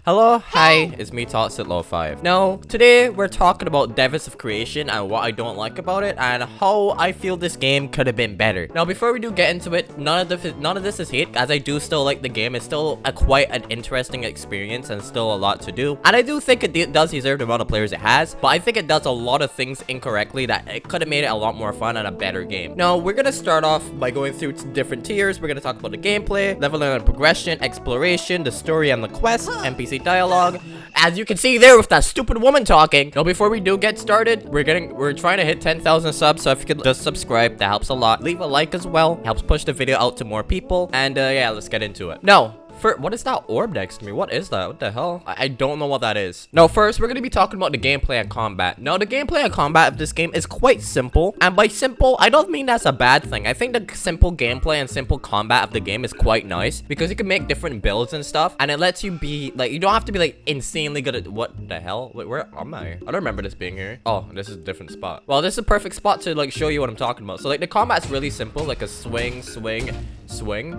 Hello, hi, it's me, toxiclowfive. Now, today we're talking about Devas of creation and what I don't like about it and how I feel this game could have been better. Now, before we do get into it, none of this is hate, as I do still like the game. It's still quite an interesting experience and still a lot to do. And I do think it does deserve the amount of players it has, but I think it does a lot of things incorrectly that it could have made it a lot more fun and a better game. Now, we're gonna start off by going through different tiers. We're gonna talk about the gameplay, leveling and progression, exploration, the story and the quest, NPC dialogue, as you can see there with that stupid woman talking. Now, before we do get started, we're trying to hit 10,000 subs, so if you could just subscribe, that helps a lot. Leave a like as well, helps push the video out to more people. And yeah, let's get into it. Now, what is that orb next to me? What is that? What the hell? I don't know what that is. Now, first, we're going to be talking about the gameplay and combat. Now, the gameplay and combat of this game is quite simple. And by simple, I don't mean that's a bad thing. I think the simple gameplay and simple combat of the game is quite nice because you can make different builds and stuff. And it lets you be, like, you don't have to be, like, insanely good at, what the hell? Wait, where am I? I don't remember this being here. Oh, this is a different spot. Well, this is a perfect spot to, like, show you what I'm talking about. So, like, the combat's really simple, like a swing,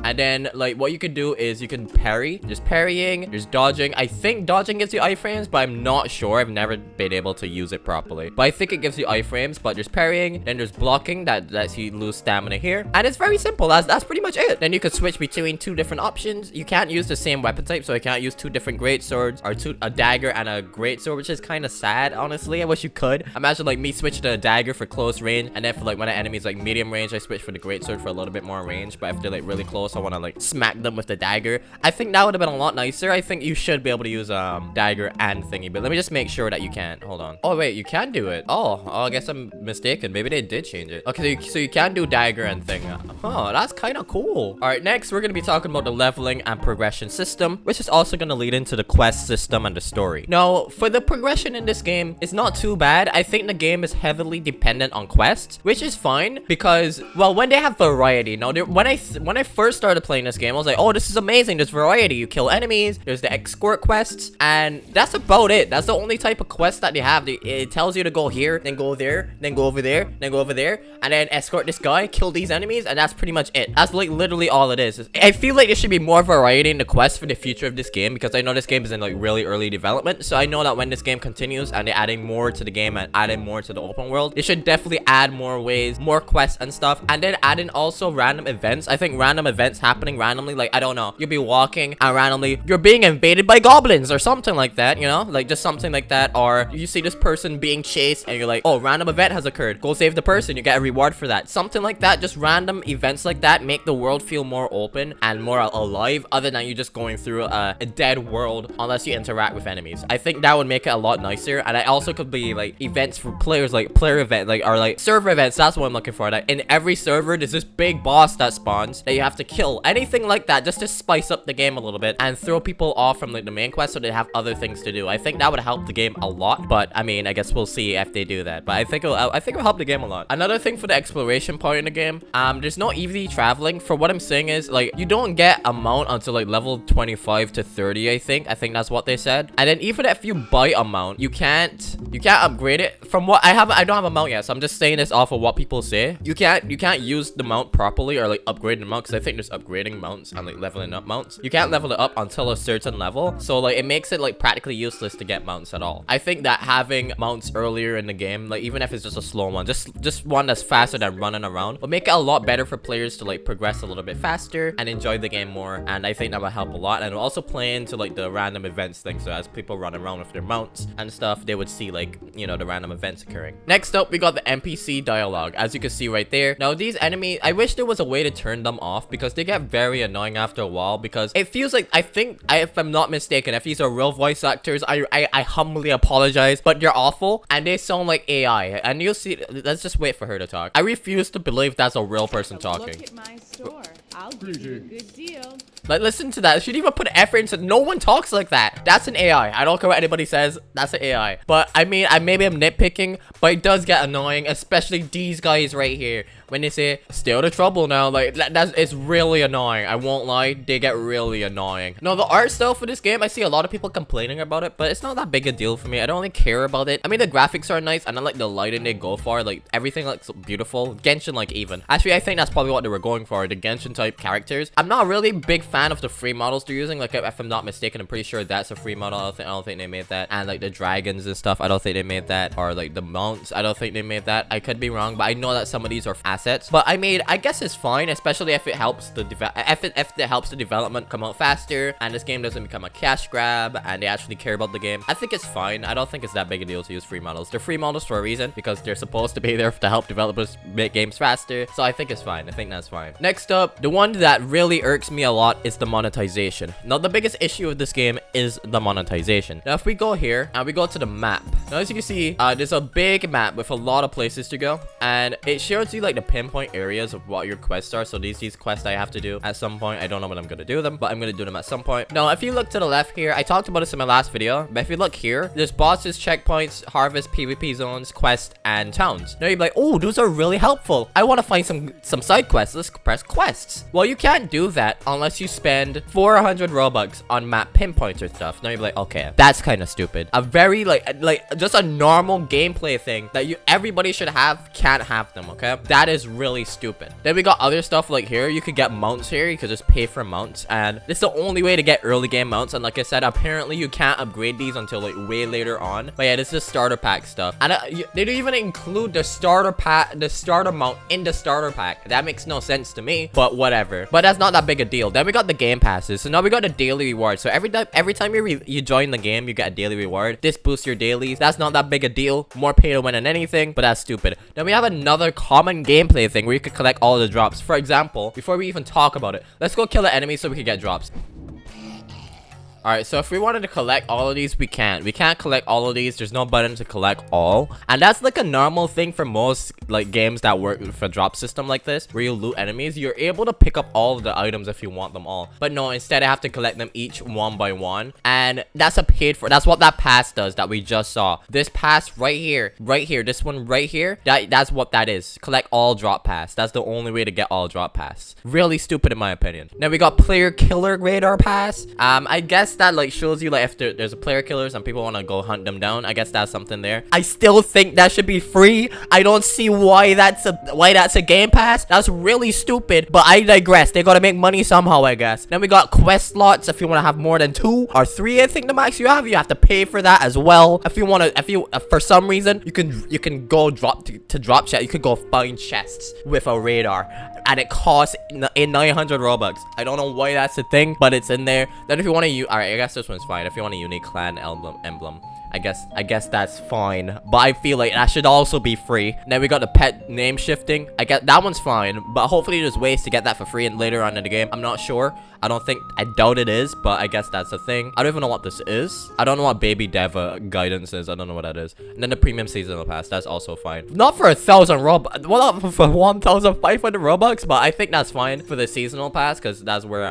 and then like what you can do is you can parry. There's parrying, there's dodging. I think dodging gives you iframes, but I'm not sure. I've never been able to use it properly, but I think it gives you iframes. But there's parrying, then there's blocking that lets you lose stamina here, and it's very simple. That's pretty much it. Then you can switch between two different options. You can't use the same weapon type, so I can't use two different great swords or a dagger and a great sword, which is kind of sad, honestly. I wish you could. Imagine like me switching to a dagger for close range, and then for like when an enemy's like medium range, I switch for the great sword for a little bit more range. But if they're like really close, I want to like smack them with the dagger. I think that would have been a lot nicer. I think you should be able to use dagger and thingy, but let me just make sure that you can. Hold on. Oh wait, you can do it. Oh, I guess I'm mistaken. Maybe they did change it. Okay, so you can do dagger and thing. Huh, that's kind of cool. All right, next we're gonna be talking about the leveling and progression system, which is also gonna lead into the quest system and the story. Now, for the progression in this game, it's not too bad. I think the game is heavily dependent on quests, which is fine because, well, when they have variety. Now, when I first started playing this game, I was like, oh, this is amazing. There's variety. You kill enemies, there's the escort quests, and that's about it. That's the only type of quest that they have. It tells you to go here, then go there, then go over there, then go over there, and then escort this guy, kill these enemies, and that's pretty much it. That's like literally all it is. I feel like there should be more variety in the quests for the future of this game, because I know this game is in like really early development, so I know that when this game continues and they're adding more to the game and adding more to the open world, they should definitely add more ways, more quests and stuff, and then add in also random events. I think random events happening randomly, like, I don't know, you'll be walking and randomly you're being invaded by goblins or something like that, you know, like just something like that. Or you see this person being chased and you're like, oh, random event has occurred, go save the person, you get a reward for that, something like that. Just random events like that make the world feel more open and more alive, other than you just going through a dead world unless you interact with enemies. I think that would make it a lot nicer. And I also could be like events for players, like player event, like, or like server events. That's what I'm looking for. Like in every server there's this big boss that spawns that you have to kill, anything like that, just to spice up the game a little bit and throw people off from like the main quest so they have other things to do. I think that would help the game a lot, but I mean, I guess we'll see if they do that. But I think it'll help the game a lot. Another thing for the exploration part in the game, there's no easy traveling. For what I'm saying is, like, you don't get a mount until like level 25 to 30. I think that's what they said. And then even if you buy a mount, you can't upgrade it. From what I don't have a mount yet, so I'm just saying this off of what people say. You can't use the mount properly or like upgrade the mount, because I think there's upgrading mounts and like leveling up mounts. You can't level it up until a certain level, so like it makes it like practically useless to get mounts at all. I think that having mounts earlier in the game, like even if it's just a slow one, just one that's faster than running around, will make it a lot better for players to like progress a little bit faster and enjoy the game more. And I think that will help a lot, and it'll also play into like the random events thing. So as people run around with their mounts and stuff, they would see like, you know, the random events occurring. Next up, we got the NPC dialogue, as you can see right there. Now these enemies, I wish there was a way to turn them off, because they get very annoying after a while, because it feels like, I think, if I'm not mistaken, if these are real voice actors, I humbly apologize, but they're awful and they sound like AI. And you'll see, let's just wait for her to talk. I refuse to believe that's a real person talking. Look at my store. I'll give you a good deal. Like, listen to that. She didn't even put effort into. No one talks like that. That's an AI. I don't care what anybody says. That's an AI. But I mean, maybe I'm nitpicking, but it does get annoying, especially these guys right here. When they say, stay out of trouble now, like, it's really annoying. I won't lie, they get really annoying. No, the art style for this game, I see a lot of people complaining about it, but it's not that big a deal for me. I don't really care about it. I mean, the graphics are nice, and I like the lighting they go for. Like, everything looks beautiful. Genshin, like, even. Actually, I think that's probably what they were going for, the Genshin type characters. I'm not really a big fan fan of the free models they're using. Like, if I'm not mistaken, I'm pretty sure that's a free model. I don't think they made that. And like the dragons and stuff, I don't think they made that. Or like the mounts, I don't think they made that. I could be wrong, but I know that some of these are assets. But I guess it's fine, especially if it helps the if it helps the development come out faster, and this game doesn't become a cash grab, and they actually care about the game. I think it's fine. I don't think it's that big a deal to use free models. They're free models for a reason, because they're supposed to be there to help developers make games faster. So I think it's fine. I think that's fine. Next up, the one that really irks me a lot is the monetization. Now, the biggest issue with this game is the monetization. Now, if we go here and we go to the map, now as you can see, there's a big map with a lot of places to go, and it shows you like the pinpoint areas of what your quests are. So these quests I have to do at some point. I don't know when I'm gonna do them, but I'm gonna do them at some point. Now, if you look to the left here, I talked about this in my last video, but if you look here, there's bosses, checkpoints, harvest, PvP zones, quests, and towns. Now you'd be like, oh, those are really helpful. I want to find some side quests. Let's press quests. Well, you can't do that unless you spend 400 Robux on map pinpointer stuff. Now you'd be like, okay, that's kind of stupid. A very like just a normal gameplay thing that everybody should have, can't have them, okay? That is really stupid. Then we got other stuff like here. You could get mounts here. You could just pay for mounts, and this is the only way to get early game mounts. And like I said, apparently you can't upgrade these until like way later on. But yeah, this is starter pack stuff, and they don't even include the starter mount in the starter pack. That makes no sense to me, but whatever. But that's not that big a deal. Then we got the game passes. So now we got the daily reward. So every time you join the game, you get a daily reward. This boosts your dailies. That's not that big a deal. More pay to win than anything, but that's stupid. Then we have another common gameplay thing where you could collect all the drops. For example, before we even talk about it, let's go kill the enemy so we can get drops. Alright, so if we wanted to collect all of these, we can't. We can't collect all of these. There's no button to collect all. And that's like a normal thing for most like games that work with a drop system like this, where you loot enemies. You're able to pick up all of the items if you want them all. But no, instead I have to collect them each one by one. And that's a paid for. That's what that pass does that we just saw. This pass right here, this one right here, that's what that is. Collect all drop pass. That's the only way to get all drop pass. Really stupid in my opinion. Now we got player killer radar pass. I guess that like shows you like if there's a player killers and people want to go hunt them down. I guess that's something there. I still think that should be free. I don't see why that's a game pass. That's really stupid, but I digress. They gotta make money somehow, I guess. Then we got quest slots. If you want to have more than 2 or 3, I think the max you have to pay for that as well. If you for some reason you can go drop chest. You could go find chests with a radar, and it costs 900 Robux. I don't know why that's a thing, but it's in there. Then if you want to use, alright, I guess this one's fine. If you want a unique clan emblem, I guess that's fine, but I feel like that should also be free. Then we got the pet name shifting. I guess that one's fine, but hopefully there's ways to get that for free and later on in the game. I'm not sure. I doubt it is, but I guess that's a thing. I don't even know what this is. I don't know what baby Deva guidance is. I don't know what that is. And then the premium seasonal pass, that's also fine. Not for 1,000 Robux. Well, not for 1,500 Robux, but I think that's fine for the seasonal pass, because that's where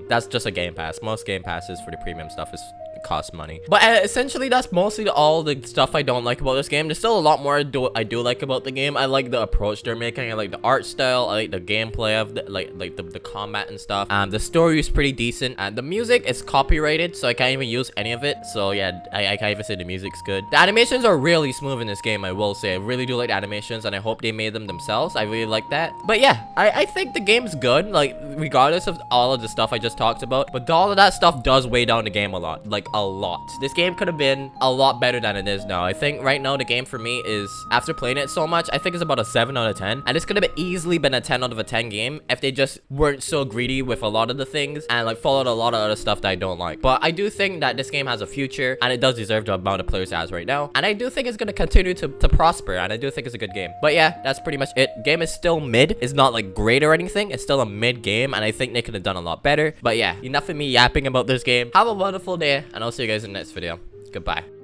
that's just a game pass. Most game passes for the premium stuff is cost money. But essentially that's mostly all the stuff I don't like about this game. There's still a lot more I do like about the game. I like the approach they're making. I like the art style. I like the gameplay of the combat and stuff. The story is pretty decent, and the music is copyrighted, so I can't even use any of it. So yeah, I can't even say the music's good. The animations are really smooth in this game, I will say. I really do like the animations, and I hope they made them themselves. I really like that. But yeah, I think the game's good, like regardless of all of the stuff I just talked about. But all of that stuff does weigh down the game a lot, like a lot. This game could have been a lot better than it is now. I think right now the game for me is, after playing it so much, I think it's about a 7 out of 10. And this could have easily been a 10 out of a 10 game if they just weren't so greedy with a lot of the things and like followed a lot of other stuff that I don't like. But I do think that this game has a future, and it does deserve the amount of players it has right now. And I do think it's going to continue to prosper, and I do think it's a good game. But yeah, that's pretty much it. Game is still mid. It's not like great or anything. It's still a mid game, and I think they could have done a lot better. But yeah, enough of me yapping about this game. Have a wonderful day, and I'll see you guys in the next video. Goodbye.